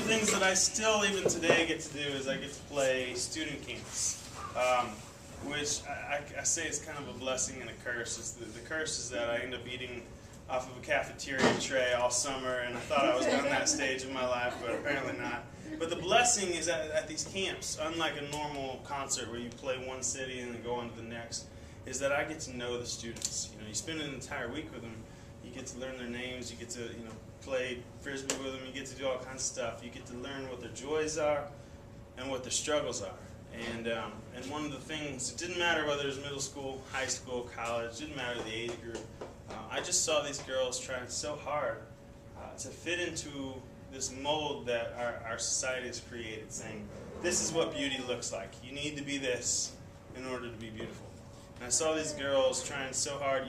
things that I still, even today, get to do is I get to play student camps, which I say is kind of a blessing and a curse. The curse is that I end up eating off of a cafeteria tray all summer, and I thought I was done that stage of my life, but apparently not. But the blessing is that at these camps, unlike a normal concert where you play one city and then go on to the next, is that I get to know the students. You know, you spend an entire week with them. You get to learn their names. You get to, play frisbee with them. You get to do all kinds of stuff. You get to learn what their joys are and what their struggles are. And one of the things, it didn't matter whether it was middle school, high school, college, it didn't matter the age group. I just saw these girls trying so hard to fit into this mold that our society has created, saying, this is what beauty looks like. You need to be this in order to be beautiful. And I saw these girls trying so hard.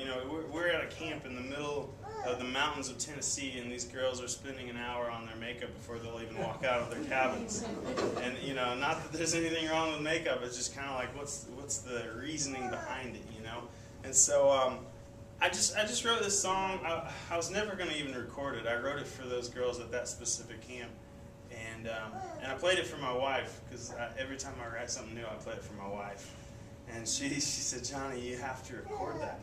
We're at a camp in the middle of the mountains of Tennessee, and these girls are spending an hour on their makeup before they'll even walk out of their cabins. And not that there's anything wrong with makeup, it's just kind of like, what's the reasoning behind it, And so I just wrote this song. I was never going to even record it. I wrote it for those girls at that specific camp, and I played it for my wife, because every time I write something new, I play it for my wife. And she said, Johnny, you have to record that.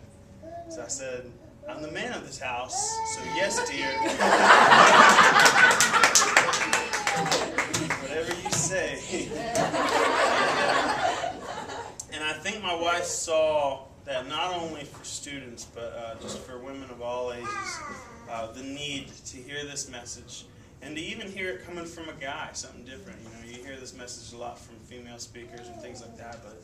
So I said, I'm the man of this house, so yes, dear. Whatever you say. And I think my wife saw that not only for students, but just for women of all ages, the need to hear this message, and to even hear it coming from a guy, something different. You hear this message a lot from female speakers and things like that, but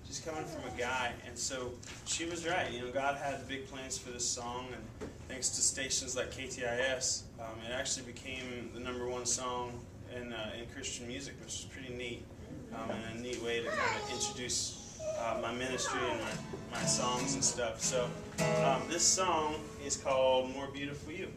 just coming from a guy. And so she was right. God had big plans for this song, and thanks to stations like KTIS, it actually became the #1 song in Christian music, which is pretty neat, and a neat way to kind of introduce my ministry and my songs and stuff. So this song is called More Beautiful You.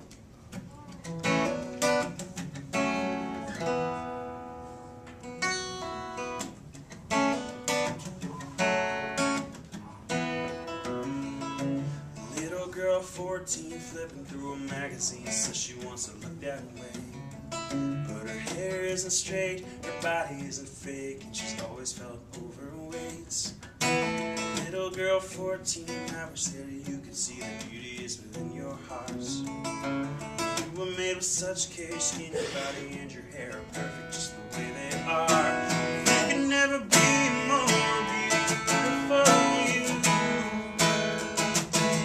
Little girl 14 flipping through a magazine, says she wants to look that way. But her hair isn't straight, her body isn't fake, and she's always felt overweight. Little girl 14, I wish that you could see the beauty is within your hearts. You were made with such care, skin, your body and your hair are perfect just the way they are. There can never be more beautiful you.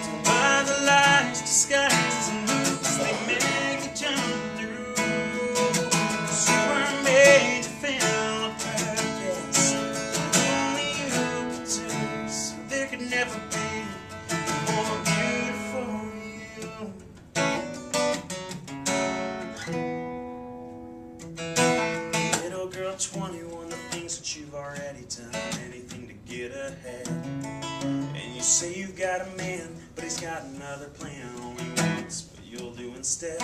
Don't buy the lies, disguises, and moves they make you jump through. 'Cause you were made to feel a purpose only you could do. So there could never be more beautiful you. Little girl 21, the things that you've already done, anything to get ahead. And you say you've got a man, but he's got another plan, only once, but you'll do instead.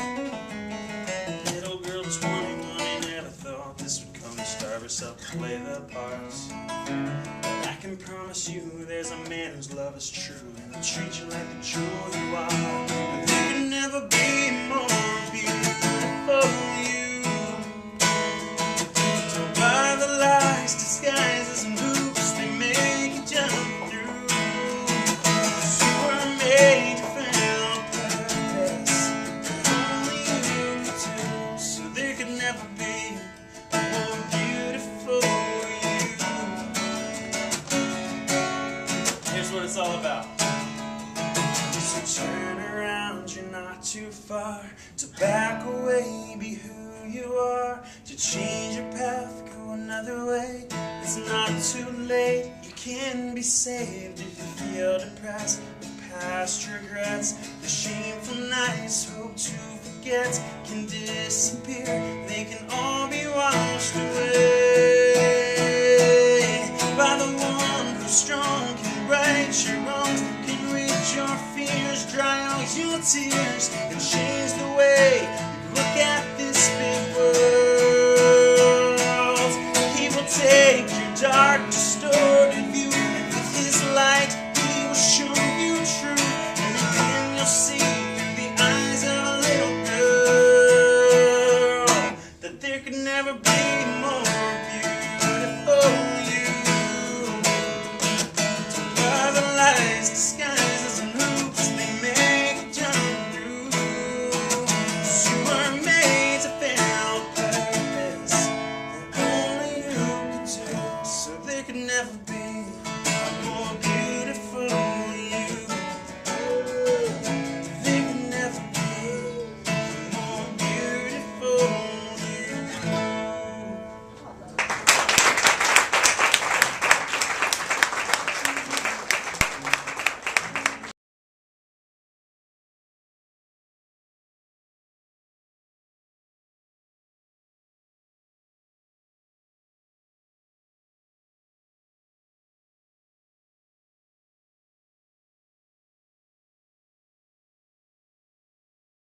Little girl 21, you never thought this would come, to starve herself to play the parts. But I can promise you there's a man whose love is true, and he'll treat you like the jewel you are. But there can never be more beautiful you. Don't buy the lies, disguises, and hoops they make you jump through. 'Cause you were made to fulfill a purpose that only you could do. So there could never be more beautiful you. Here's what it's all about. So turn around, you're not too far to back away, be who you are, to change your path, go another way. It's not too late, you can be saved if you feel depressed with past regrets. The shameful nights, hope to forget can disappear, they can all be washed away by the one who's strong, can right your wrongs, can reach your fears, dry all your tears, and change